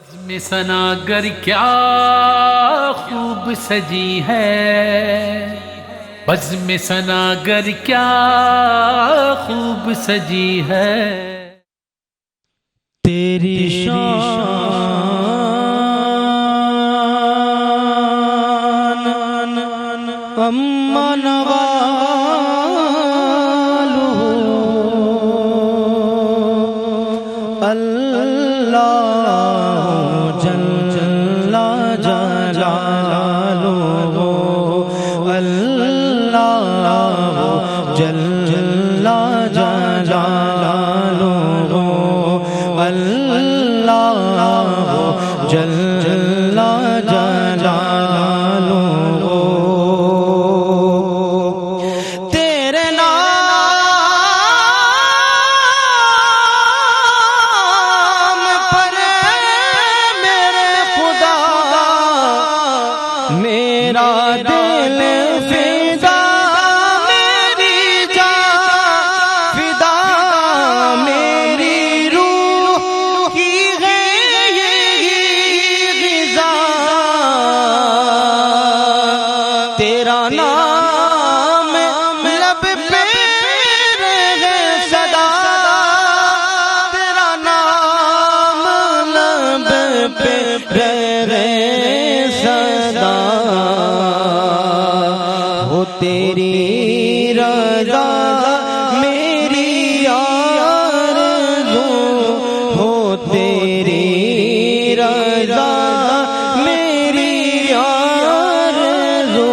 بزم ثناگر کیا خوب سجی ہے، بزم ثناگر کیا خوب سجی ہے، تیری شان امن تیری رضا میری آرزو ہو، تیری رضا میری آرزو،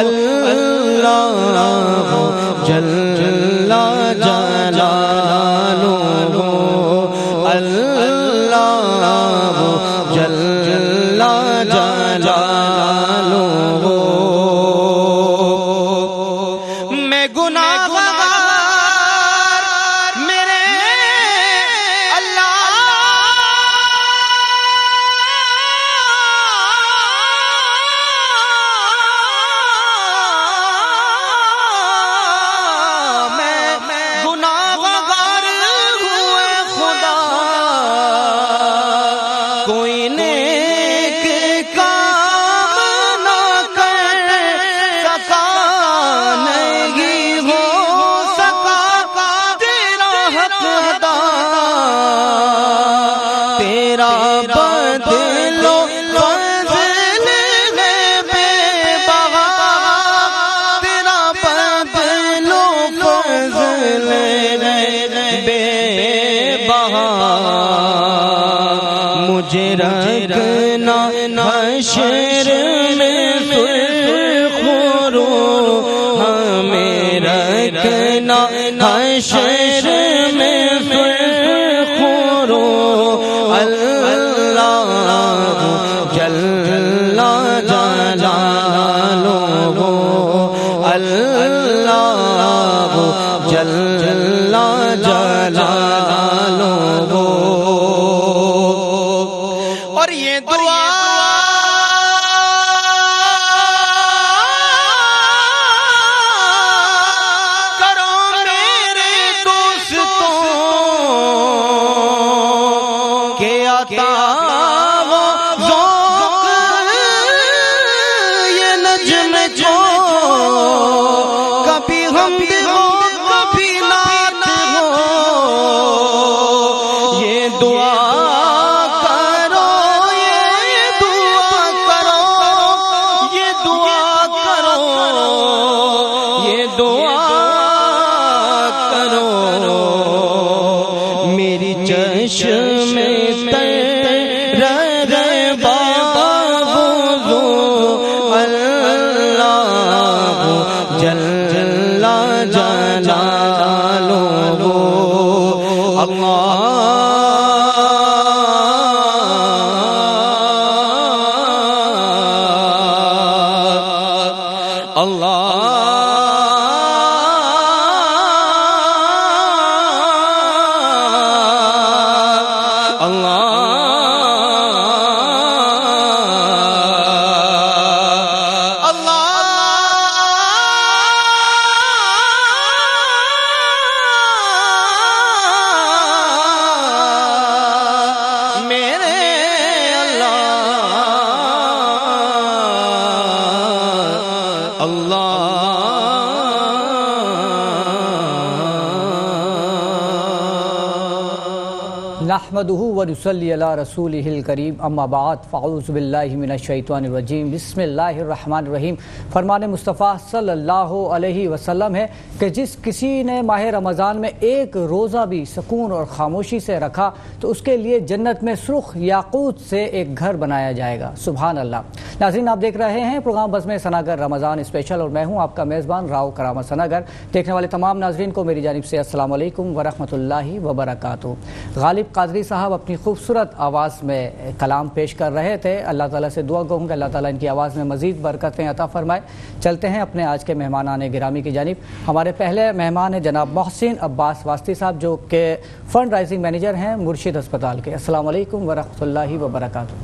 اللہ جل جلالہ، اللہ جل جلالہ، مجھے رکھنا حشر میں سرخ رو، ہمیں رکھنا حشر میں سرخ رو، اللہ جل جلالہ، اللہ جل جلالہ۔ اور یہ دعا کرو میرے دوستوں کہ عطا ہو ذوق یہ نجم جو کبھی حمد ہو کبھی نعت ہو، یہ دعا چشم تر نحمده ونصلی علی رسولہ الکریم اما بعد فاعوذ باللہ من الشیطان الرجیم بسم اللہ الرحمن الرحیم۔ فرمان مصطفیٰ صلی اللہ علیہ وسلم ہے کہ جس کسی نے ماہ رمضان میں ایک روزہ بھی سکون اور خاموشی سے رکھا تو اس کے لیے جنت میں سرخ یاقوت سے ایک گھر بنایا جائے گا۔ سبحان اللہ۔ ناظرین، آپ دیکھ رہے ہیں پروگرام بزم ثناگر رمضان اسپیشل اور میں ہوں آپ کا میزبان راؤ کرامت ثناگر۔ دیکھنے والے تمام ناظرین کو میری جانب سے السلام علیکم ورحمۃ اللہ وبرکاتہ۔ غالب قادری صاحب اپنی خوبصورت آواز میں کلام پیش کر رہے تھے۔ اللہ تعالیٰ سے دعا کروں کہ اللہ تعالیٰ ان کی آواز میں مزید برکتیں عطا فرمائے۔ چلتے ہیں اپنے آج کے مہمانان گرامی کی جانب۔ ہمارے پہلے مہمان ہیں جناب محسن عباس واسطی صاحب، جو کہ فنڈ رائزنگ مینیجر ہیں مرشد ہسپتال کے۔ السلام علیکم ورحمۃ اللہ وبرکاتہ۔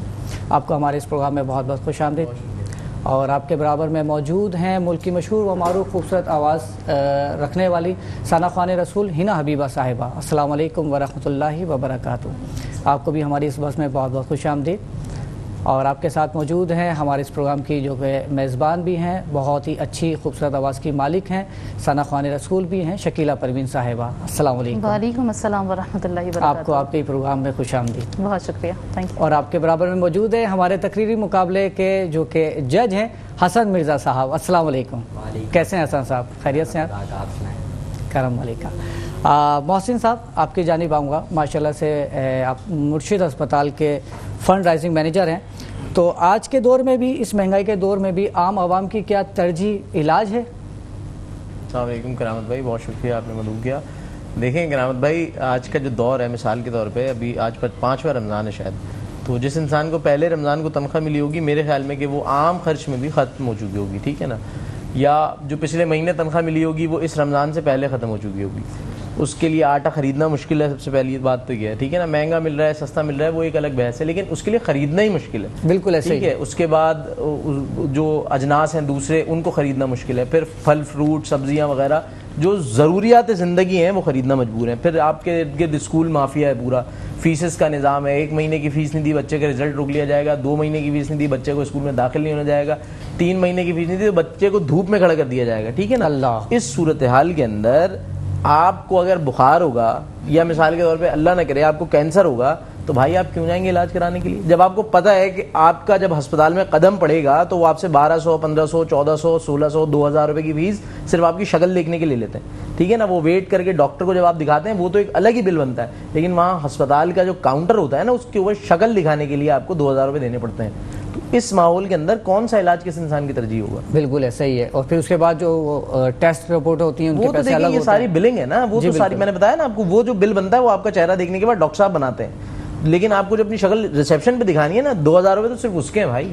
آپ کو ہمارے اس پروگرام میں بہت بہت خوش آمدید۔ اور آپ کے برابر میں موجود ہیں ملک کی مشہور و معروف خوبصورت آواز رکھنے والی ثنا خوان رسول ہنا حبیبہ صاحبہ۔ السلام علیکم ورحمۃ اللہ وبرکاتہ۔ آپ کو بھی ہماری اس بس میں بہت بہت خوش آمدید۔ اور آپ کے ساتھ موجود ہیں ہمارے اس پروگرام کی جو کہ میزبان بھی ہیں، بہت ہی اچھی خوبصورت آواز کی مالک ہیں، ثنا خوان رسول بھی ہیں، شکیلہ پروین صاحبہ۔ السلام علیکم۔ وعلیکم السلام ورحمۃ اللہ وبرکاتہ۔ آپ کو آپ کے پروگرام میں خوش آمدید۔ بہت شکریہ، تھینک یو۔ اور آپ کے برابر میں موجود ہیں ہمارے تقریری مقابلے کے جو کہ جج ہیں حسن مرزا صاحب۔ السلام علیکم۔ کیسے ہیں حسن صاحب؟ خیریت سے ہیں؟ کرم علیکہ۔ محسن صاحب، آپ کی جانب آؤں گا۔ ماشاءاللہ سے آپ مرشد ہسپتال کے فنڈ رائزنگ مینیجر ہیں، تو آج کے دور میں بھی، اس مہنگائی کے دور میں بھی عام عوام کی کیا ترجیح علاج ہے؟ السلام علیکم کرامت بھائی، بہت شکریہ آپ نے مدعو کیا۔ دیکھیں کرامت بھائی، آج کا جو دور ہے، مثال کے طور پہ ابھی آج 5واں رمضان ہے شاید، تو جس انسان کو پہلے رمضان کو تنخواہ ملی ہوگی، میرے خیال میں کہ وہ عام خرچ میں بھی ختم ہو چکی ہوگی، ٹھیک ہے نا، یا جو پچھلے مہینے تنخواہ ملی ہوگی وہ اس رمضان سے پہلے ختم ہو چکی ہوگی۔ اس کے لیے آٹا خریدنا مشکل ہے، سب سے پہلی بات تو یہ ہے، ٹھیک ہے نا، مہنگا مل رہا ہے سستا مل رہا ہے وہ ایک الگ بحث ہے، لیکن اس کے لیے خریدنا ہی مشکل ہے، بالکل ایسے ٹھیک ہے۔ اس کے بعد جو اجناس ہیں دوسرے، ان کو خریدنا مشکل ہے، پھر پھل فروٹ سبزیاں وغیرہ جو ضروریات زندگی ہیں وہ خریدنا مجبور ہیں، پھر آپ کے ارد گرد اسکول مافیا ہے پورا، فیسز کا نظام ہے، 1 مہینے کی فیس نہیں دی بچے کا رزلٹ روک لیا جائے گا، 2 مہینے کی فیس نہیں دی بچے کو اسکول میں داخل نہیں ہونا جائے گا، 3 مہینے کی فیس نہیں دی تو بچے کو دھوپ میں کھڑا کر دیا جائے گا، ٹھیک ہے نا۔ اللہ۔ اس صورتحال کے اندر آپ کو اگر بخار ہوگا یا مثال کے طور پہ اللہ نہ کرے آپ کو کینسر ہوگا تو بھائی آپ کیوں جائیں گے علاج کرانے کے لیے، جب آپ کو پتہ ہے کہ آپ کا جب ہسپتال میں قدم پڑے گا تو وہ آپ سے 1200 1500 1400 1600 2000 روپے کی فیس صرف آپ کی شکل دیکھنے کے لیے لیتے ہیں، ٹھیک ہے نا۔ وہ ویٹ کر کے ڈاکٹر کو جب آپ دکھاتے ہیں وہ تو ایک الگ ہی بل بنتا ہے، لیکن وہاں ہسپتال کا جو کاؤنٹر ہوتا ہے نا، اس کے اوپر شکل دکھانے کے لیے آپ کو 2000 روپے دینے پڑتے ہیں۔ تو اس ماحول کے اندر کون سا علاج کس انسان کی ترجیح ہوگا؟ بالکل ایسا ہی ہے۔ اور پھر اس کے بعد جو ٹیسٹ رپورٹ ہوتی ہیں ان کے پیسے الگ ہوتے ہیں، یہ ساری بلنگ ہے نا، وہ تو ساری میں نے بتایا نا آپ کو، وہ جو بل بنتا ہے وہ آپ کا چہرہ دیکھنے کے بعد ڈاکٹر صاحب بناتے ہیں، لیکن آپ کو جو اپنی شکل ریسیپشن پہ دکھانی ہے نا، 2000 روپے تو صرف اس کے ہیں بھائی۔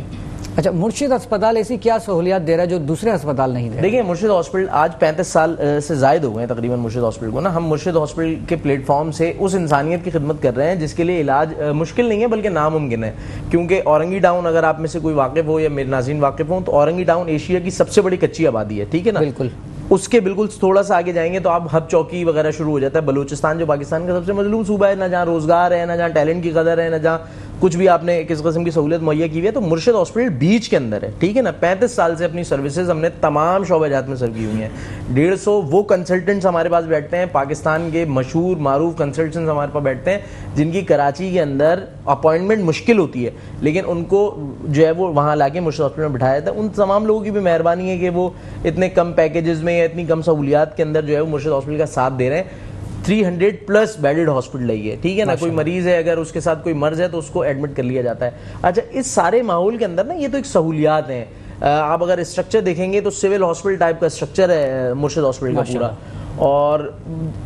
اچھا، مرشد ہسپتال ایسی کیا سہولیات دے رہا ہے جو دوسرے ہسپتال نہیں دے رہے؟ دیکھیں مرشد ہاسپٹل آج 35 سال سے زائد ہو گئے ہیں تقریباً مرشد ہاسپٹل کو نا، ہم مرشد ہاسپٹل کے پلیٹ فارم سے اس انسانیت کی خدمت کر رہے ہیں جس کے لیے علاج مشکل نہیں ہے بلکہ ناممکن ہے، کیونکہ اورنگی ٹاؤن اگر آپ میں سے کوئی واقف ہو یا میرے ناظرین واقف ہوں تو اورنگی ٹاؤن ایشیا کی سب سے بڑی کچی آبادی ہے، ٹھیک ہے نا۔ بالکل۔ اس کے بالکل تھوڑا سا آگے جائیں گے تو آپ ہب چوکی وغیرہ شروع ہو جاتا ہے۔ بلوچستان جو پاکستان کا سب سے مظلوم صوبہ ہے، نہ جہاں روزگار ہے، نہ جہاں ٹیلنٹ کی قدر ہے، نہ جہاں کچھ بھی آپ نے کس قسم کی سہولت مہیا کی ہوئی ہے، تو مرشد ہاسپٹل بیچ کے اندر ہے، ٹھیک ہے نا۔ 35 سال سے اپنی سروسز ہم نے تمام شعبہ جات میں سرو کی ہوئی ہیں۔ 150 وہ کنسلٹنٹس ہمارے پاس بیٹھتے ہیں، پاکستان کے مشہور معروف کنسلٹنٹس ہمارے پاس بیٹھتے ہیں جن کی کراچی کے اندر اپوائنٹمنٹ مشکل ہوتی ہے، لیکن ان کو جو ہے وہ وہاں لا کے مرشد ہاسپٹل میں بٹھایا جاتا ہے۔ ان تمام لوگوں کی بھی مہربانی ہے کہ وہ اتنے کم پیکیجز میں یا اتنی کم سہولیات کے اندر جو ہے وہ مرشد ہاسپٹل کا ساتھ دے رہے ہیں۔ 300+ بیڈڈ ہاسپٹل ہے یہ، ٹھیک ہے نا۔ کوئی مریض ہے اگر اس کے ساتھ کوئی مرض ہے تو اس کو ایڈمٹ کر لیا جاتا ہے۔ اچھا، اس سارے ماحول کے اندر نا یہ تو ایک سہولیات ہیں، آپ اگر اسٹرکچر دیکھیں گے تو سول ہاسپٹل ٹائپ کا اسٹرکچر ہے مرشد ہاسپٹل کا پورا، اور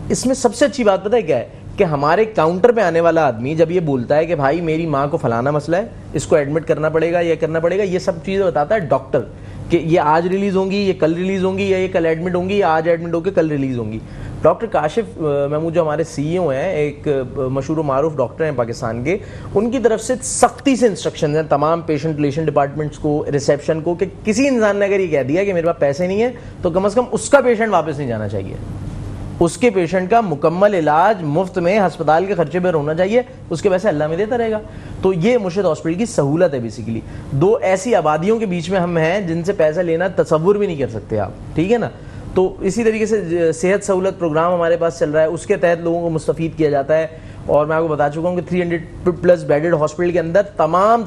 اس میں سب سے اچھی بات پتہ ہے کیا ہے کہ ہمارے کاؤنٹر پہ آنے والا آدمی جب یہ بولتا ہے کہ بھائی میری ماں کو فلانا مسئلہ ہے، اس کو ایڈمٹ کرنا پڑے گا، یہ کرنا پڑے گا، یہ سب چیزیں بتاتا ہے ڈاکٹر کہ یہ آج ریلیز ہوں گی، یہ کل ریلیز ہوں گی، یا یہ کل ایڈمٹ ہوں گی، یا آج ایڈمٹ ہو کے کل ریلیز ہوں گی۔ ڈاکٹر کاشف محمود جو ہمارے سی ای او ہیں، ایک مشہور و معروف ڈاکٹر ہیں پاکستان کے، ان کی طرف سے سختی سے انسٹرکشنز ہیں تمام پیشنٹ ریلیشن ڈپارٹمنٹس کو، ریسیپشن کو، کہ کسی انسان نے اگر یہ کہہ دیا کہ میرے پاس پیسے نہیں ہیں تو کم از کم اس کا پیشنٹ واپس نہیں جانا چاہیے، اس کے پیشنٹ کا مکمل علاج مفت میں ہسپتال کے خرچے پر ہونا چاہیے، اس کے پیسے اللہ میں دیتا رہے گا۔ تو یہ مرشد ہاسپٹل کی سہولت ہے بیسیکلی۔ 2 ایسی آبادیوں کے بیچ میں ہم ہیں جن سے پیسہ لینا تصور بھی نہیں کر سکتے آپ، ٹھیک ہے نا۔ تو اسی طریقے سے صحت سہولت پروگرام ہمارے پاس چل رہا ہے، اس کے تحت لوگوں کو مستفید کیا جاتا ہے۔ اور میں آپ کو بتا چکا ہوں کہ 300+ بیڈڈ ہاسپٹل کے اندر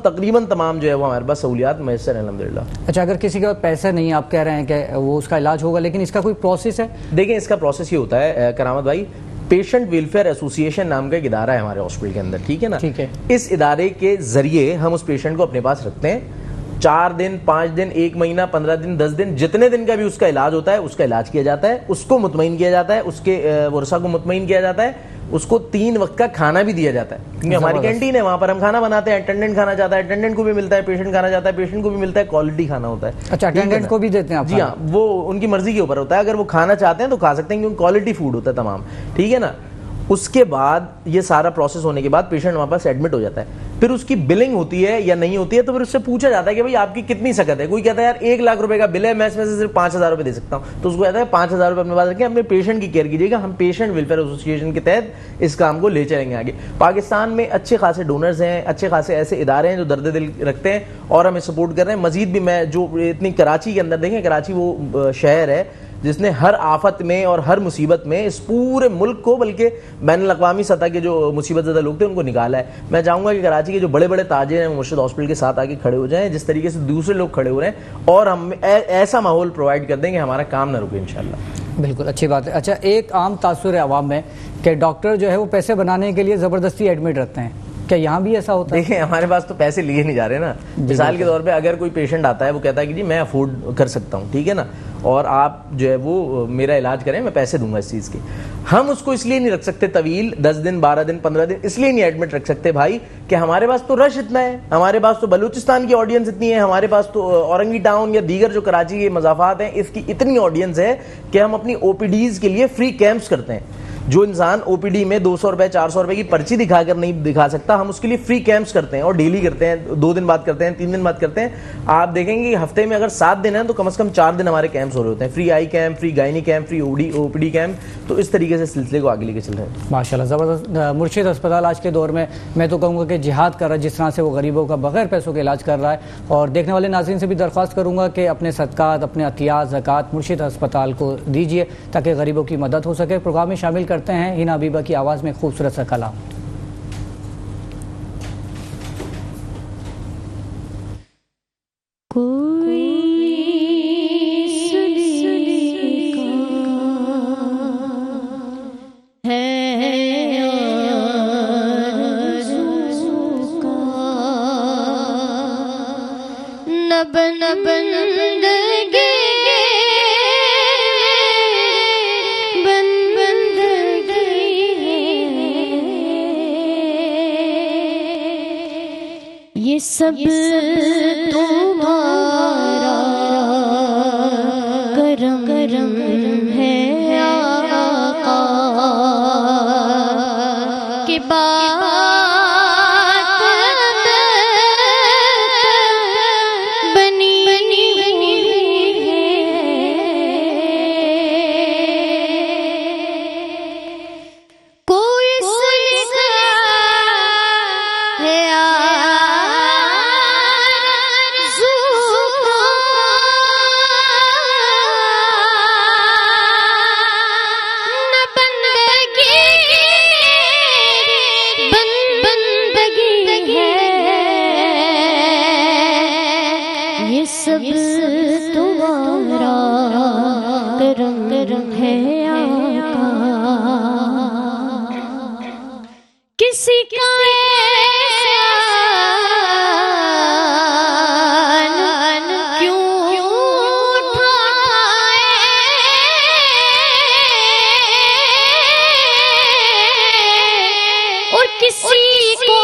تقریباً تمام جو ہے وہ ہمارے پاس سہولیات میسر ہیں الحمدللہ. اچھا، اگر کسی کے پاس پیسے نہیں، آپ کہہ رہے ہیں کہ وہ اس کا علاج ہوگا، لیکن اس کا کوئی پروسیس ہے؟ دیکھیں اس کا پروسیس یہ ہوتا ہے کرامت بھائی، پیشنٹ ویلفیئر ایسوسی ایشن نام کا ایک ادارہ ہے ہمارے ہاسپٹل کے اندر، ٹھیک ہے نا. ٹھیک ہے. اس ادارے کے ذریعے ہم اس پیشنٹ کو اپنے پاس رکھتے ہیں. 4 دن 5 دن 1 مہینہ 15 دن 10 دن جتنے دن کا بھی اس کا علاج ہوتا ہے اس کا علاج کیا جاتا ہے، اس کو مطمئن کیا جاتا ہے، اس کے ورثہ کو مطمئن کیا جاتا ہے، اس کو 3 وقت کا کھانا بھی دیا جاتا ہے کیونکہ ہماری کینٹین ہے، وہاں پر ہم کھانا بناتے ہیں. اٹینڈنٹ کھانا چاہتا ہے اٹینڈنٹ کو بھی ملتا ہے، پیشنٹ کھانا چاہتا ہے پیشنٹ کو بھی ملتا ہے، کوالٹی کھانا ہوتا ہے. اچھا، اٹینڈنٹ کو بھی دیتے ہیں آپ؟ جی ہاں، وہ ان کی مرضی کے اوپر ہوتا ہے، اگر وہ کھانا چاہتے ہیں تو کھا سکتے ہیں کیونکہ کوالٹی فوڈ ہوتا ہے تمام، ٹھیک ہے نا. اس کے بعد یہ سارا پروسیس ہونے کے بعد پیشنٹ وہاں پاس ایڈمٹ ہو جاتا ہے. پھر اس کی بلنگ ہوتی ہے یا نہیں ہوتی ہے تو پھر اس سے پوچھا جاتا ہے کہ بھائی آپ کی کتنی سکت ہے. کوئی کہتا ہے یار 1 لاکھ روپے کا بل ہے، میں اس میں سے صرف 5,000 روپے دے سکتا ہوں، تو اس کو کہتا ہے 5,000 روپے اپنے پاس رکھیں، اپنے پیشنٹ کی کیئر کیجیے گا. ہم پیشنٹ ویلفیئر ایسوسی ایشن کے تحت اس کام کو لے چلیں گے آگے. پاکستان میں اچھے خاصے ڈونرز ہیں، اچھے خاصے ایسے ادارے ہیں جو درد دل رکھتے ہیں اور ہمیں سپورٹ کر رہے ہیں. مزید بھی میں جو اتنی کراچی کے اندر دیکھیں، کراچی وہ شہر ہے جس نے ہر آفت میں اور ہر مصیبت میں اس پورے ملک کو، بلکہ بین الاقوامی سطح کے جو مصیبت زدہ لوگ تھے ان کو نکالا ہے. میں چاہوں گا کہ کراچی کے جو بڑے بڑے تاجر ہیں مرشد ہاسپٹل کے ساتھ آگے کھڑے ہو جائیں، جس طریقے سے دوسرے لوگ کھڑے ہو رہے ہیں، اور ہم ایسا ماحول پرووائڈ کر دیں کہ ہمارا کام نہ رکے انشاءاللہ. بالکل اچھی بات ہے. اچھا، ایک عام تاثر ہے عوام میں کہ ڈاکٹر جو ہے وہ پیسے بنانے کے لیے زبردستی ایڈمٹ رکھتے ہیں، کیا یہاں بھی ایسا ہوتا ہے؟ دیکھیں ہمارے پاس تو پیسے لیے نہیں جا رہے نا. مثال کے طور پہ اگر کوئی پیشنٹ آتا ہے وہ کہتا ہے کہ جی میں افورڈ کر سکتا ہوں، ٹھیک ہے نا، اور آپ جو ہے وہ میرا علاج کریں، میں پیسے دوں گا اس چیز کے. ہم اس کو اس لیے نہیں رکھ سکتے طویل 10 دن 12 دن 15 دن، اس لیے نہیں ایڈمٹ رکھ سکتے بھائی کہ ہمارے پاس تو رش اتنا ہے، ہمارے پاس تو بلوچستان کی آڈینس اتنی ہے، ہمارے پاس تو اورنگی ٹاؤن یا دیگر جو کراچی کے مضافات ہیں اس کی اتنی آڈینس ہے کہ ہم اپنی او پی ڈیز کے لیے فری کیمپس کرتے ہیں. جو انسان او پی ڈی میں 200 روپے 400 روپے کی پرچی دکھا کر نہیں دکھا سکتا، ہم اس کے لیے فری کیمپس کرتے ہیں اور ڈیلی کرتے ہیں، 2 دن بعد کرتے ہیں، 3 دن بعد کرتے ہیں. آپ دیکھیں گے ہفتے میں اگر 7 دن ہیں تو کم از کم 4 دن ہمارے کیمپس ہو رہے ہوتے ہیں، فری آئی کیمپ، فری گائنی کیمپ، فری او پی ڈی کیمپ. تو اس طریقے سے سلسلے کو آگے لے کے چل رہے ہیں. ماشاءاللہ زبردست. مرشد اسپتال آج کے دور میں تو کہوں گا کہ جہاد کر رہا ہے، جس طرح سے وہ غریبوں کا بغیر پیسوں کے علاج کر رہا ہے. اور دیکھنے والے ناظرین سے بھی درخواست کروں گا کہ اپنے صدقات، اپنے عطیات، زکوٰۃ مرشد اسپتال کو دیجیے تاکہ غریبوں کی مدد ہو سکے. پروگرام میں شامل کرتے ہیں ہینا حبیبہ کی آواز میں خوبصورت سا کلام. یہ سب تمہارا کرم ہے آقا کہ بات بنی کوئی سلسلہ ہے سب تمہارا کرم ہے آقا کسی کا احسان کیوں اٹھائے اور کسی کو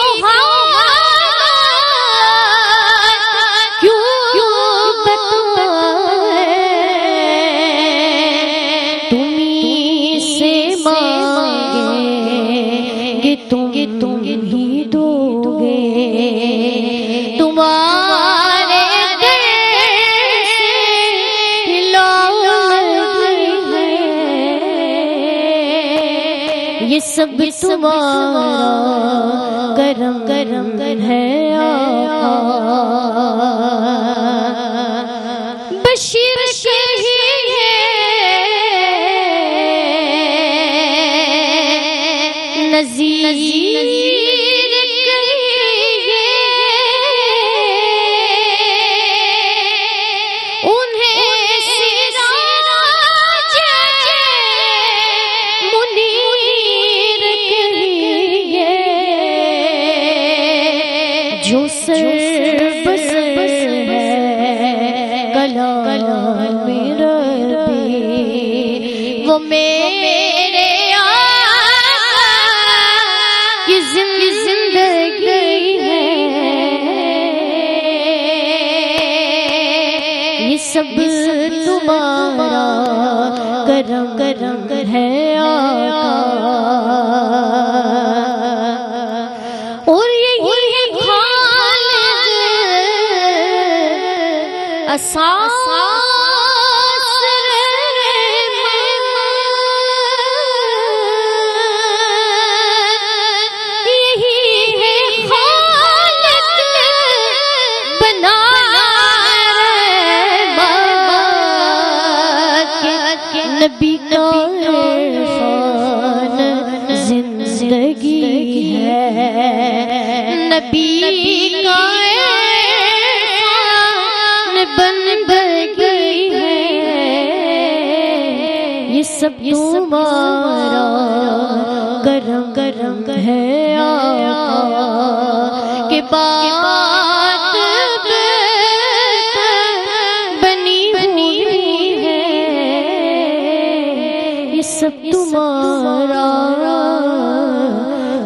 تم ہی دو گے تمہارے در سے یہ سب تمہارا کرم ہے آقا بشیر نذیر جو سر بس ہے کلام ربی وہ میرے آقا کی زندگی ہے یہ سب تمہارا کرم ہے آقا اور یہی ہے خالق اساس یہی ہے خالق بنا نبی کا عرفان زندگی ہے نبی کا عرفان بندگی ہے یہ سب تمہارا کرم ہے آقا کہ بات بنی ہے یہ سب تمہارا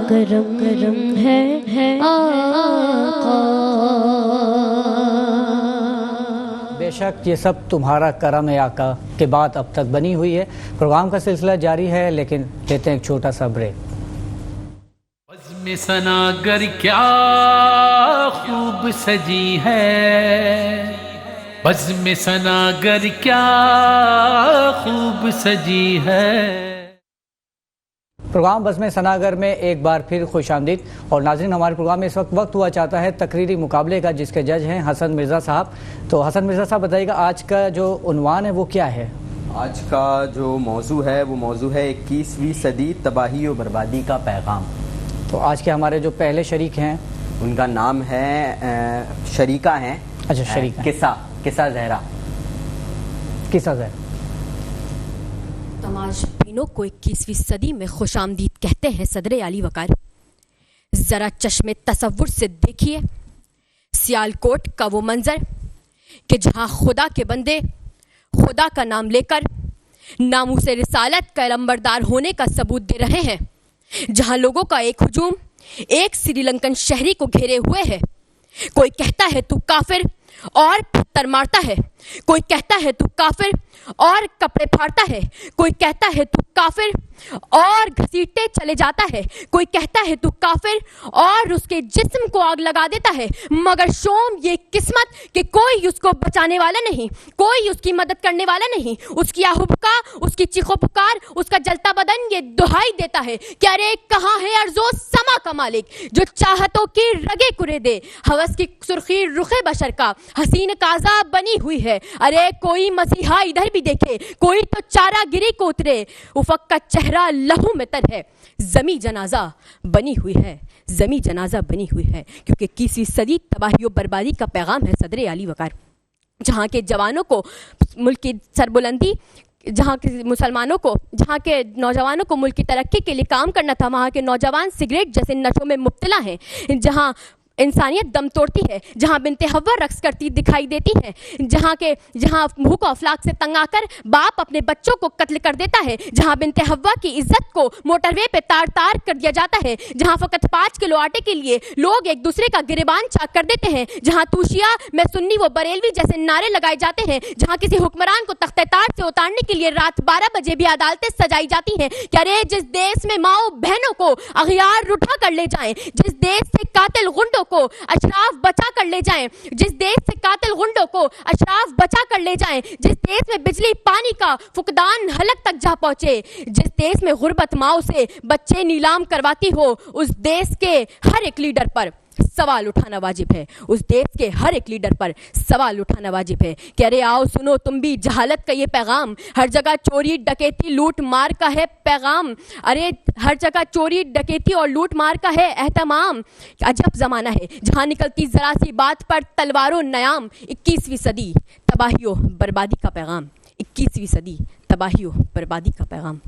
کرم ہے آقا بے شک یہ سب تمہارا کرم ہے آقا کہ بات اب تک بنی ہوئی ہے. پروگرام کا سلسلہ جاری ہے لیکن لیتے ہیں ایک چھوٹا سا بریک. بزم ثناگر کیا خوب سجی ہے بزم ثناگر کیا خوب سجی ہے. پروگرام بزم ثناگر میں ایک بار پھر خوش آمدید. اور ناظرین ہمارے پروگرام میں اس وقت ہوا چاہتا ہے تقریری مقابلے کا جس کے جج ہیں حسن مرزا صاحب. تو حسن مرزا صاحب بتائیے گا آج کا جو عنوان ہے وہ کیا ہے؟ آج کا جو موضوع ہے وہ موضوع ہے 21ویں صدی تباہی و بربادی کا پیغام. تو آج کے ہمارے جو پہلے شریک ہیں ان کا نام ہے شریکہ ہیں. اچھا شریکہ قصہ زہرا. تماش بینوں کو 21ویں صدی میں خوش آمدید کہتے ہیں صدر علی وقار. ذرا چشم تصور سے دیکھیے سیالکوٹ کا وہ منظر کہ جہاں خدا کے بندے خدا کا نام لے کر ناموس رسالت کا علمبردار ہونے کا ثبوت دے رہے ہیں، جہاں لوگوں کا ایک ہجوم ایک سری لنکن شہری کو گھیرے ہوئے ہے. کوئی کہتا ہے تو کافر اور پتھر مارتا ہے، کوئی کہتا ہے تو کافر اور کپڑے پھاڑتا ہے، کوئی کہتا ہے تو کافر اور گھسیٹتے چلے جاتا ہے، کوئی کہتا ہے تو کافر اور اس کے جسم کو آگ لگا دیتا ہے. مگر شوم یہ قسمت کہ کوئی اس کو بچانے والا نہیں، کوئی اس کی مدد کرنے والا نہیں. اس کی آہو بکا، اس کی چیخو پکار، اس کا جلتا بدن یہ دہائی دیتا ہے کہ ارے کہاں ہے ارض و سما کا مالک جو چاہتوں کی رگے کرے دے. ہوس کی سرخی رخ بشر کا حسین قاضا بنی ہوئی ہے. ارے کوئی مسیحا ادھر بھی دیکھے، کوئی تو چارہ گری کو اترے. افق کا چہرہ لہو میں تر ہے، زمیں جنازہ بنی ہوئی ہے، زمیں جنازہ بنی ہوئی ہے. کیونکہ 21ویں صدی تباہی و بربادی کا پیغام ہے صدر علی وقار. جہاں کے جوانوں کو ملک کی سربلندی، جہاں کے مسلمانوں کو، جہاں کے نوجوانوں کو ملک کی ترقی کے لیے کام کرنا تھا، وہاں کے نوجوان سگریٹ جیسے نشوں میں مبتلا ہیں. جہاں انسانیت دم توڑتی ہے، جہاں بنت حوا رقص کرتی دکھائی دیتی ہیں، جہاں بھوک و افلاک سے تنگ آ کر باپ اپنے بچوں کو قتل کر دیتا ہے، جہاں بنت حوا کی عزت کو موٹر وے پہ تار تار کر دیا جاتا ہے، جہاں فقط 5 کلو آٹے کے لیے لوگ ایک دوسرے کا گریبان چاک کر دیتے ہیں، جہاں تو شیعہ میں سنی و بریلوی جیسے نعرے لگائے جاتے ہیں، جہاں کسی حکمران کو تخت تاج سے اتارنے کے لیے رات 12 بجے بھی عدالتیں سجائی جاتی ہیں. کہ ارے جس دیش میں ماؤں بہنوں کو اغیار اٹھا کر لے جائیں، جس دیش سے قاتل غنڈوں کو اشراف بچا کر لے جائیں، جس دیش سے قاتل غنڈوں کو اشراف بچا کر لے جائیں، جس دیش میں بجلی پانی کا فقدان حلق تک جا پہنچے، جس دیش میں غربت ماؤں سے بچے نیلام کرواتی ہو، اس دیش کے ہر ایک لیڈر پر سوال اٹھانا واجب ہے. اس دیش کے ہر ایک لیڈر پر سوال اٹھانا واجب ہے کہ ارے آؤ سنو تم بھی جہالت کا یہ پیغام. ہر جگہ چوری ڈکیتی لوٹ مار کا ہے پیغام. ارے ہر جگہ چوری ڈکیتی اور لوٹ مار کا ہے اہتمام. عجب زمانہ ہے جہاں نکلتی ذرا سی بات پر تلوار و نیام. 21ویں صدی تباہی و بربادی کا پیغام. 21ویں صدی تباہی و بربادی کا پیغام.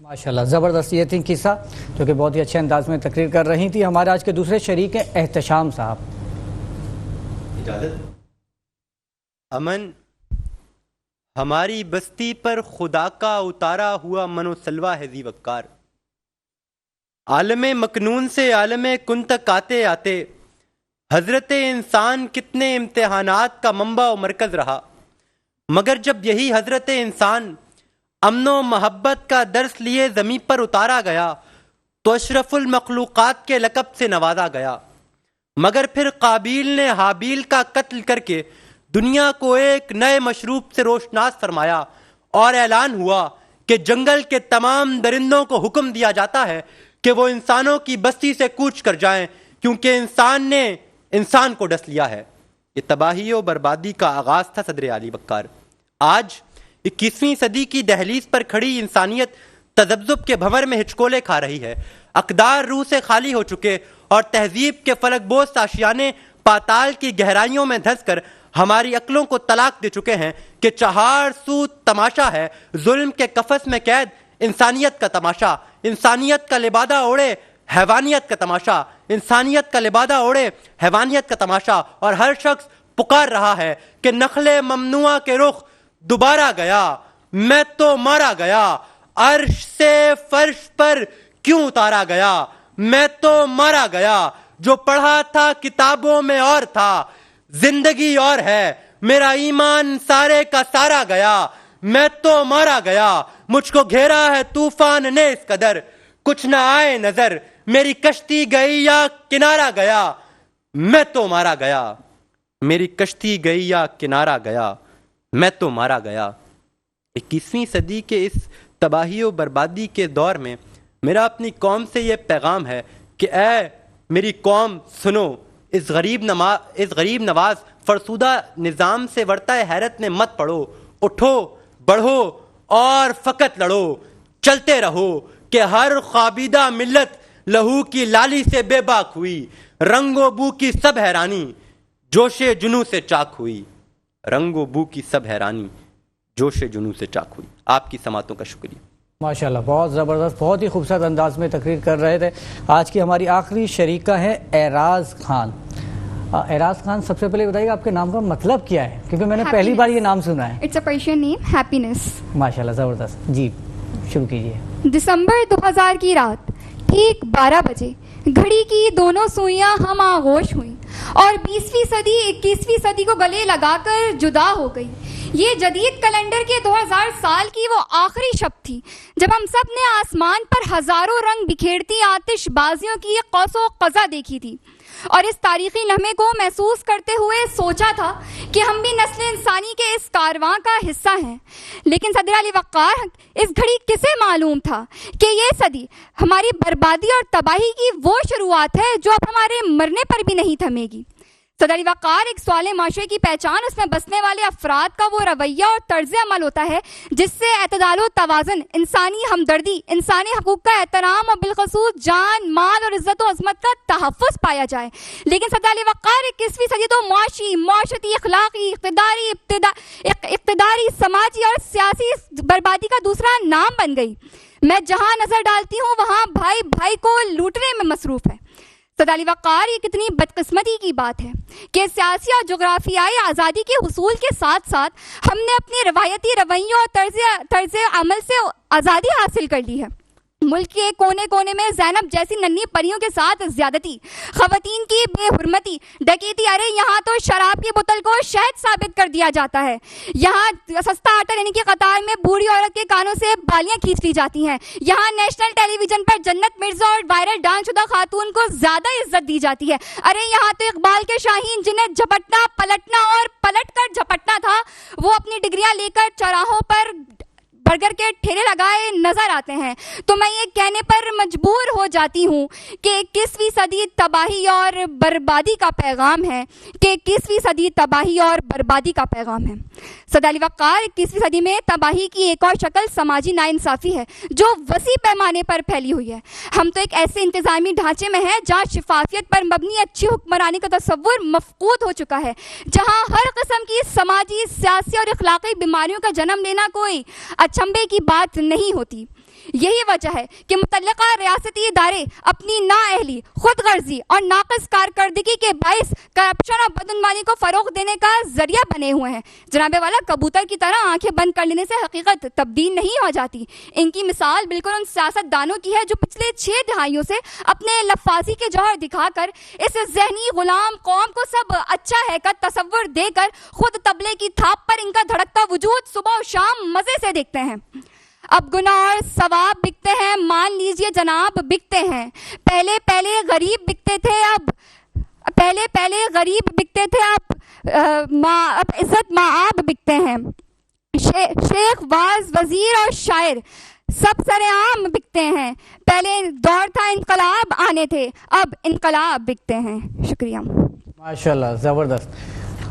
ماشاءاللہ زبردست. یہ تھی قصہ جو کہ بہت ہی اچھے انداز میں تقریر کر رہی تھی. ہمارے آج کے دوسرے شریک ہیں احتشام صاحب. اجازت. امن ہماری بستی پر خدا کا اتارا ہوا من و سلوا ہے ذی وقار. عالم مکنون سے عالم کن تک آتے آتے حضرت انسان کتنے امتحانات کا منبع و مرکز رہا، مگر جب یہی حضرت انسان امن و محبت کا درس لیے زمین پر اتارا گیا تو اشرف المخلوقات کے لقب سے نوازا گیا. مگر پھر قابیل نے حابیل کا قتل کر کے دنیا کو ایک نئے مشروب سے روشناس فرمایا اور اعلان ہوا کہ جنگل کے تمام درندوں کو حکم دیا جاتا ہے کہ وہ انسانوں کی بستی سے کوچ کر جائیں، کیونکہ انسان نے انسان کو ڈس لیا ہے. یہ تباہی و بربادی کا آغاز تھا صدر علی وقار. آج 21ویں صدی کی دہلیز پر کھڑی انسانیت تذبذب کے بھنور میں ہچکولے کھا رہی ہے. اقدار روح سے خالی ہو چکے اور تہذیب کے فلک بوس آشیانے پاتال کی گہرائیوں میں دھنس کر ہماری عقلوں کو طلاق دے چکے ہیں کہ چہار سو تماشا ہے ظلم کے قفس میں قید انسانیت کا تماشا. انسانیت کا لبادہ اوڑے حیوانیت کا تماشا، انسانیت کا لبادہ اوڑے حیوانیت کا تماشا. اور ہر شخص پکار رہا ہے کہ نخل ممنوعہ کے رخ دوبارہ گیا، میں تو مارا گیا، عرش سے فرش پر کیوں اتارا گیا، میں تو مارا گیا. جو پڑھا تھا کتابوں میں اور تھا، زندگی اور ہے، میرا ایمان سارے کا سارا گیا، میں تو مارا گیا. مجھ کو گھیرا ہے طوفان نے اس قدر، کچھ نہ آئے نظر، میری کشتی گئی یا کنارہ گیا، میں تو مارا گیا، میری کشتی گئی یا کنارہ گیا، میں تو مارا گیا. 21ویں صدی کے اس تباہی و بربادی کے دور میں میرا اپنی قوم سے یہ پیغام ہے کہ اے میری قوم سنو، اس غریب نواز فرسودہ نظام سے ورطہ حیرت میں مت پڑو. اٹھو، بڑھو اور فقط لڑو، چلتے رہو کہ ہر خوابیدہ ملت لہو کی لالی سے بے باک ہوئی، رنگ و بو کی سب حیرانی جوش جنوں سے چاک ہوئی، رنگ و بو کی سب حیرانی جوش جنوں سے چاک ہوئی. آپ کی سماعتوں کا شکریہ. ماشاءاللہ، بہت زبردست، بہت ہی خوبصورت انداز میں تقریر کر رہے تھے. آج کی ہماری آخری شریکہ ہے اعراز خان. اعراز خان، سب سے پہلے بتائیے آپ کے نام کا مطلب کیا ہے، کیونکہ میں نے پہلی بار یہ نام سنا ہے. It's a Persian name, happiness. ماشاءاللہ، زبردست. جی شروع کیجیے. دسمبر 2000 کی رات ٹھیک 12 بجے گھڑی کی دونوں سوئیاں ہم آغوش ہوئیں اور 20ویں صدی 21ویں صدی کو گلے لگا کر جدا ہو گئی. یہ جدید کیلنڈر کے 2000 سال کی وہ آخری شب تھی جب ہم سب نے آسمان پر ہزاروں رنگ بکھیرتی آتش بازیوں کی ایک قوس و قزح دیکھی تھی، اور اس تاریخی لمحے کو محسوس کرتے ہوئے سوچا تھا کہ ہم بھی نسل انسانی کے اس کارواں کا حصہ ہیں. لیکن صدر علی وقار، اس گھڑی کسے معلوم تھا کہ یہ صدی ہماری بربادی اور تباہی کی وہ شروعات ہے جو اب ہمارے مرنے پر بھی نہیں تھمے گی. صدر علی وقار، ایک سوال معاشرے کی پہچان اس میں بسنے والے افراد کا وہ رویہ اور طرز عمل ہوتا ہے جس سے اعتدال و توازن، انسانی ہمدردی، انسانی حقوق کا احترام اور بالخصوص جان، مال اور عزت و عظمت کا تحفظ پایا جائے. لیکن صدر علی وقار، 21ویں صدی تو معاشرتی، اخلاقی، اقتداری، سماجی اور سیاسی بربادی کا دوسرا نام بن گئی. میں جہاں نظر ڈالتی ہوں وہاں بھائی بھائی کو لوٹنے میں مصروف ہے. صدر علی وقار، یہ کتنی بدقسمتی کی بات ہے کہ سیاسی اور جغرافیائی آزادی کے حصول کے ساتھ ساتھ ہم نے اپنی روایتی رویوں اور طرز عمل سے آزادی حاصل کر لی ہے. ملک کے کونے کونے میں زینب جیسی ننھی پریوں کے ساتھ زیادتی، خواتین کی بے حرمتی، ڈکیتی. ارے یہاں تو شراب کی بوتل کو شہد ثابت کر دیا جاتا ہے. یہاں سستا آٹا لینے کی قطار میں بوڑھی عورت کے کانوں سے بالیاں کھینچ لی جاتی ہیں. یہاں نیشنل ٹیلی ویژن پر جنت مرزا اور وائرل ڈانس شدہ خاتون کو زیادہ عزت دی جاتی ہے. ارے یہاں تو اقبال کے شاہین جنہیں جھپٹنا، پلٹنا اور پلٹ کر جھپٹنا تھا، وہ اپنی ڈگریاں لے کر چوراہوں پر برگر کے ٹھیلے لگائے نظر آتے ہیں. تو میں یہ کہنے پر مجبور ہو جاتی ہوں کہ 21ویں صدی تباہی اور بربادی کا پیغام ہے، کہ 21ویں صدی تباہی اور بربادی کا پیغام ہے. صدر علی وقار، 21ویں صدی میں تباہی کی ایک اور شکل سماجی ناانصافی ہے جو وسیع پیمانے پر پھیلی ہوئی ہے. ہم تو ایک ایسے انتظامی ڈھانچے میں ہیں جہاں شفافیت پر مبنی اچھی حکمرانی کا تصور مفقود ہو چکا ہے، جہاں ہر قسم کی سماجی، سیاسی اور اخلاقی بیماریوں کا جنم لینا کوئی اچنبے کی بات نہیں ہوتی. یہی وجہ ہے کہ متعلقہ ریاستی ادارے اپنی نااہلی، خود غرضی اور ناقص کارکردگی کے باعث کرپشن اور بدعنوانی کو فروغ دینے کا ذریعہ بنے ہوئے ہیں۔ جناب والا، کبوتر کی طرح آنکھیں بند کر لینے سے حقیقت تبدیل نہیں ہو جاتی۔ ان کی مثال بالکل ان سیاست دانوں کی ہے جو پچھلے 6 دہائیوں سے اپنے لفاظی کے جوہر دکھا کر اس ذہنی غلام قوم کو سب اچھا ہے کا تصور دے کر خود تبلے کی تھاپ پر ان کا دھڑکتا وجود صبح و شام مزے سے دیکھتے ہیں۔ اب گناہ اور ثواب بکتے ہیں، مان لیجئے جناب بکتے ہیں۔ پہلے غریب بکتے تھے، اب اب عزت معاب بکتے ہیں۔ شیخ، واعظ، وزیر اور شاعر سب سرعام بکتے ہیں۔ پہلے دور تھا انقلاب آنے تھے، اب انقلاب بکتے ہیں۔ شکریہ۔ ماشاءاللہ، زبردست۔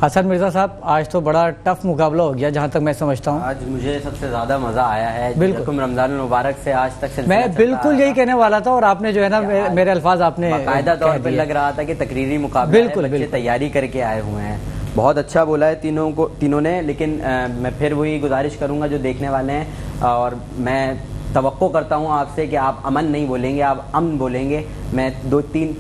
حسن مرزا صاحب، آج تو بڑا ٹف مقابلہ ہو گیا جہاں تک میں سمجھتا ہوں۔ آج مجھے سب سے زیادہ مزہ آیا ہے بالکل رمضان المبارک سے آج تک میں بالکل یہی کہنے والا تھا، اور آپ نے جو ہے نا میرے الفاظ آپ نے باقاعدہ طور پہ لگ رہا تھا کہ تقریری مقابلہ ہے، بچے تیاری کر کے آئے ہوئے ہیں۔ بہت اچھا بولا ہے تینوں نے، لیکن میں پھر وہی گزارش کروں گا جو دیکھنے والے ہیں، اور میں توقع کرتا ہوں آپ سے کہ آپ امن نہیں بولیں گے، آپ امن بولیں گے۔ میں دو تین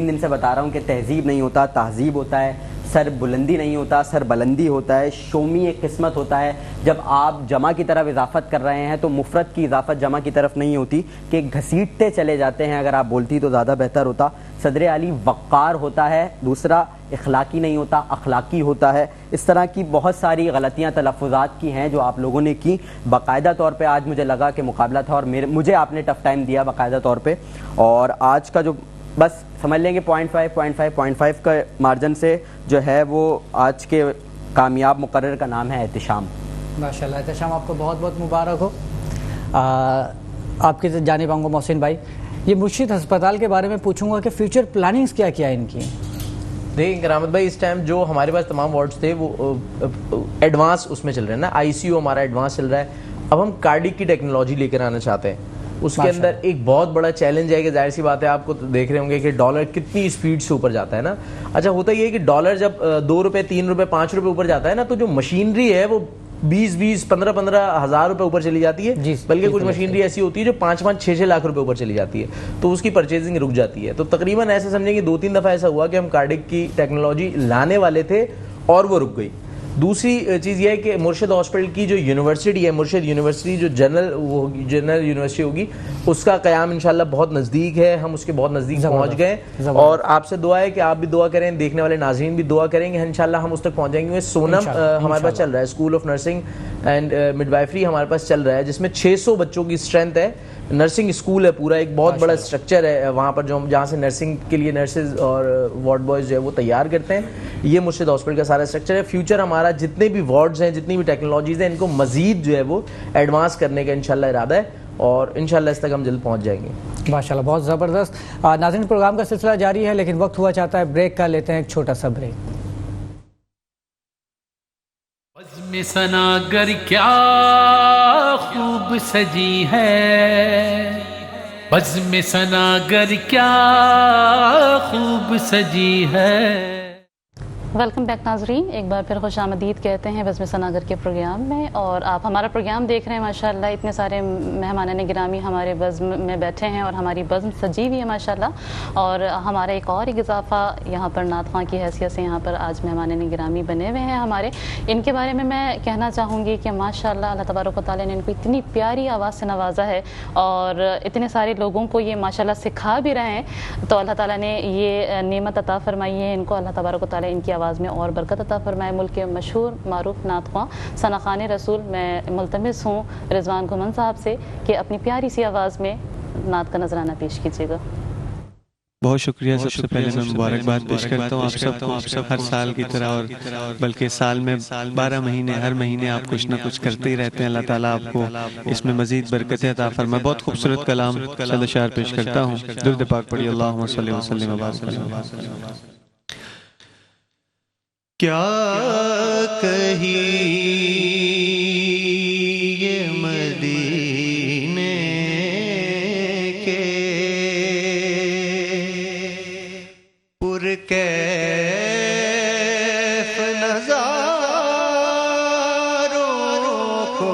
دن سے بتا رہا ہوں کہ تہذیب نہیں ہوتا، تہذیب ہوتا ہے، سر بلندی نہیں ہوتا، سر بلندی ہوتا ہے، شومی ایک قسمت ہوتا ہے۔ جب آپ جمع کی طرف اضافت کر رہے ہیں تو مفرد کی اضافت جمع کی طرف نہیں ہوتی کہ گھسیٹتے چلے جاتے ہیں۔ اگر آپ بولتی تو زیادہ بہتر ہوتا۔ صدر علی وقار ہوتا ہے، دوسرا اخلاقی نہیں ہوتا، اخلاقی ہوتا ہے۔ اس طرح کی بہت ساری غلطیاں تلفظات کی ہیں جو آپ لوگوں نے کی۔ باقاعدہ طور پہ آج مجھے لگا کہ مقابلہ تھا، اور مجھے آپ نے ٹف ٹائم دیا باقاعدہ طور پہ، اور آج کا جو بس سمجھ لیں گے 0.5 کا مارجن سے جو ہے وہ آج کے کامیاب مقرر کا نام ہے احتشام۔ ماشاءاللہ، احتشام آپ کو بہت بہت مبارک ہو۔ آپ کی جانب آؤں گا محسن بھائی، یہ مرشد ہسپتال کے بارے میں پوچھوں گا کہ فیوچر پلاننگز کیا کیا ان کی؟ دیکھیں کرامت بھائی، اس ٹائم جو ہمارے پاس تمام وارڈز تھے وہ ایڈوانس اس میں چل رہے ہیں نا، آئی سی یو ہمارا ایڈوانس چل رہا ہے۔ اب ہم کارڈک کی ٹیکنالوجی لے کر آنا چاہتے ہیں۔ اس کے اندر ایک بہت بڑا چیلنج ہے کہ ظاہر سی بات ہے، آپ کو دیکھ رہے ہوں گے کہ ڈالر کتنی اسپیڈ سے اوپر جاتا ہے نا۔ اچھا، ہوتا یہ ہے کہ ڈالر جب 2 روپے 3 روپے 5 روپے اوپر جاتا ہے نا، تو جو مشینری ہے وہ 20 15 ہزار روپے اوپر چلی جاتی ہے، بلکہ کچھ مشینری ایسی ہوتی ہے جو 5 6 لاکھ روپے اوپر چلی جاتی ہے، تو اس کی پرچیزنگ رک جاتی ہے۔ تو تقریباً ایسے سمجھیں کہ 2-3 دفعہ ایسا ہوا کہ ہم کارڈک کی ٹیکنالوجی لانے والے تھے اور وہ رک گئی۔ دوسری چیز یہ ہے کہ مرشد ہاسپٹل کی جو یونیورسٹی ہے، مرشد یونیورسٹی جو جنرل یونیورسٹی ہوگی، اس کا قیام انشاءاللہ بہت نزدیک ہے، ہم اس کے بہت نزدیک پہنچ گئے، اور آپ سے دعا ہے کہ آپ بھی دعا کریں، دیکھنے والے ناظرین بھی دعا کریں گے، انشاءاللہ ہم اس تک پہنچ جائیں گے۔ سونم ہمارے پاس چل رہا ہے، school of nursing and midwifery ہمارے پاس چل رہا ہے، جس میں 600 بچوں کی اسٹرینتھ ہے۔ نرسنگ اسکول ہے پورا، ایک بہت بڑا اسٹرکچر ہے وہاں پر، جہاں سے نرسنگ کے لیے نرسز اور وارڈ بوائز جو ہے وہ تیار کرتے ہیں۔ یہ مرشد ہاسپٹل کا سارا اسٹرکچر ہے۔ فیوچر ہمارا جتنے بھی وارڈز ہیں، جتنی بھی ٹیکنالوجیز ہیں، ان کو مزید جو ہے وہ ایڈوانس کرنے کا انشاءاللہ ارادہ ہے، اور انشاءاللہ اس تک ہم جلد پہنچ جائیں گے۔ ماشاءاللہ، بہت زبردست۔ ناظرین، پروگرام کا سلسلہ جاری ہے، لیکن وقت ہوا چاہتا ہے بریک کا، لیتے ہیں ایک چھوٹا سا بریک۔ بزم ثناگر کیا خوب سجی ہے، بزم ثناگر کیا خوب سجی ہے۔ ویلکم بیک ناظرین، ایک بار پھر خوش آمدید کہتے ہیں بزم ثناگر کے پروگرام میں، اور آپ ہمارا پروگرام دیکھ رہے ہیں۔ ماشاءاللہ اتنے سارے مہمانان گرامی ہمارے بزم میں بیٹھے ہیں، اور ہماری بزم سجی ہوئی ہے ماشاءاللہ، اور ہمارا ایک اضافہ یہاں پر نعت خواں کی حیثیت سے یہاں پر آج مہمانان گرامی بنے ہوئے ہیں ہمارے۔ ان کے بارے میں کہنا چاہوں گی کہ ماشاءاللہ اللہ تبارک و تعالیٰ نے ان کو اتنی پیاری آواز سے نوازا ہے، اور اتنے سارے لوگوں کو یہ ماشاءاللہ سکھا بھی رہے ہیں، تو اللہ تعالیٰ نے یہ نعمت عطا فرمائی ہے ان کو۔ اللہ تبارک و تعالیٰ ان کی آواز میں اور برکت عطا فرمائے۔ ملک کے مشہور معروف نعت خواں ثنا خان رسول، میں ملتمس ہوں رضوان گھمن صاحب سے کہ اپنی پیاری سی آواز میں نعت کا نذرانہ پیش کیجیے گا۔ بہت شکریہ۔ سب سے پہلے میں مبارکباد پیش کرتا ہوں آپ سب کو، ہر سال کی طرح، اور بلکہ سال میں 12 مہینے ہر مہینے آپ کچھ نہ کچھ کرتے ہی رہتے ہیں۔ اللہ تعالیٰ آپ کو اس میں مزید برکتیں عطا فرمائے۔ بہت خوبصورت کلام چند اشعار پیش کرتا ہوں۔ درود پاک پڑھیے، اللہم صلی وسلم وبارک علیہ۔ کیا کہی یہ مدینے کے پرکیف نظاروں کو،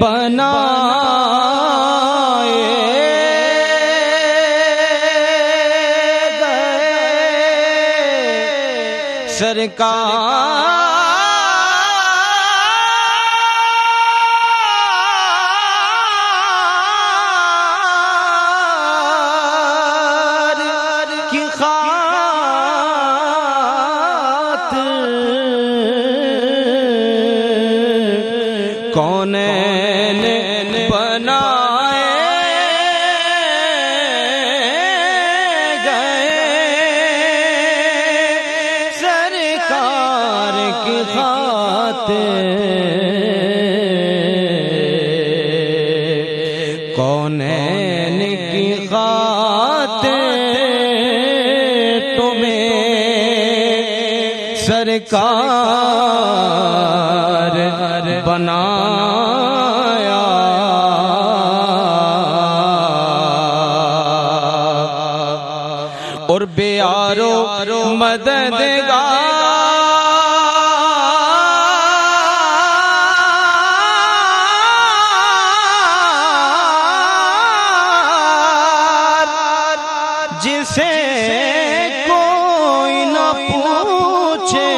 بنائے گئے سرکار کی خاطر کونین بنائے گئے سرکار کی خاطر کونین کی خاطر تمہیں سرکار بنایا اور بیارو مددگار جسے کوئی نہ پوچھے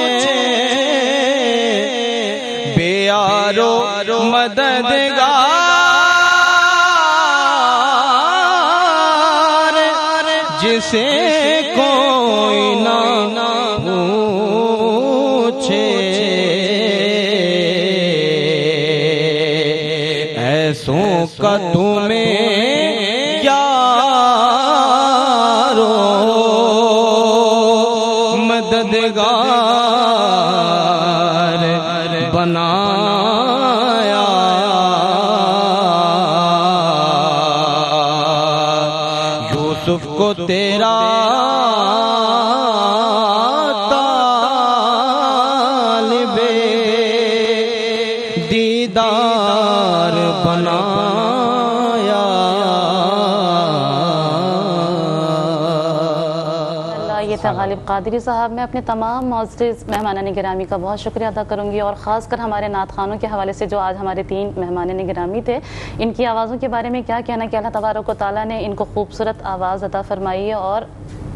بیارو مددگار جسے کوئی نہ پوچھے ایسوں کا تمہیں یارو مددگار بنایا یوسف کو تیرا طالب دیدار بنایا یہ تھا غالب قادری صاحب. میں اپنے تمام معزز مہمانان گرامی کا بہت شکریہ ادا کروں گی اور خاص کر ہمارے نعت خوانوں کے حوالے سے جو آج ہمارے 3 مہمان گرامی تھے. ان کی آوازوں کے بارے میں کیا کہنا کہ اللہ تبارک و تعالیٰ نے ان کو خوبصورت آواز عطا فرمائی ہے اور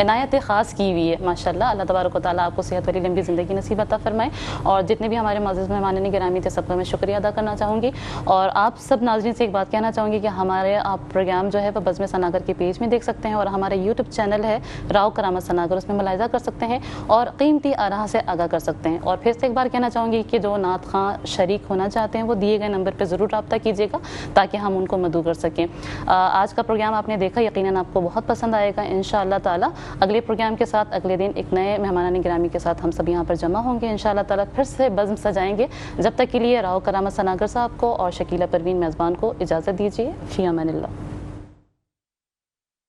عنایت خاص کی ہوئی ہے ماشاءاللہ. اللہ تبارک و تعالیٰ آپ کو صحت والی لمبی زندگی نصیب عطا فرمائے. اور جتنے بھی ہمارے معزز مہمان گرامی تھے سب کا میں شکریہ ادا کرنا چاہوں گی. اور آپ سب ناظرین سے ایک بات کہنا چاہوں گی کہ ہمارے آپ پروگرام جو ہے وہ بزم سناگر کے پیج میں دیکھ سکتے ہیں اور ہمارا یوٹیوب چینل ہے راؤ کرامت سناگر, اس میں ملاحظہ کر سکتے ہیں اور قیمتی آراء سے آگاہ کر سکتے ہیں. اور پھر سے ایک بار کہنا چاہوں گی کہ جو نعت خواں شریک ہونا چاہتے ہیں وہ دیے گئے نمبر پہ ضرور رابطہ کیجیے گا تاکہ ہم ان کو مدعو کر سکیں. آج کا پروگرام آپ نے دیکھا, یقیناً آپ کو بہت پسند آئے گا انشاءاللہ تعالیٰ. اگلے پروگرام کے ساتھ اگلے دن ایک نئے مہمانان گرامی کے ساتھ ہم سب یہاں پر جمع ہوں گے انشاءاللہ تعالیٰ. پھر سے بزم سجائیں گے. جب تک کے لیے راؤ کرامت سناگر صاحب کو اور شکیلہ پروین میزبان کو اجازت دیجیے. فی امان اللہ.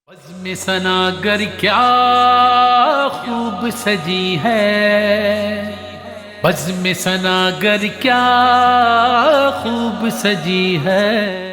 بزم سناگر کیا خوب سجی ہے, بزم سناگر کیا خوب سجی ہے.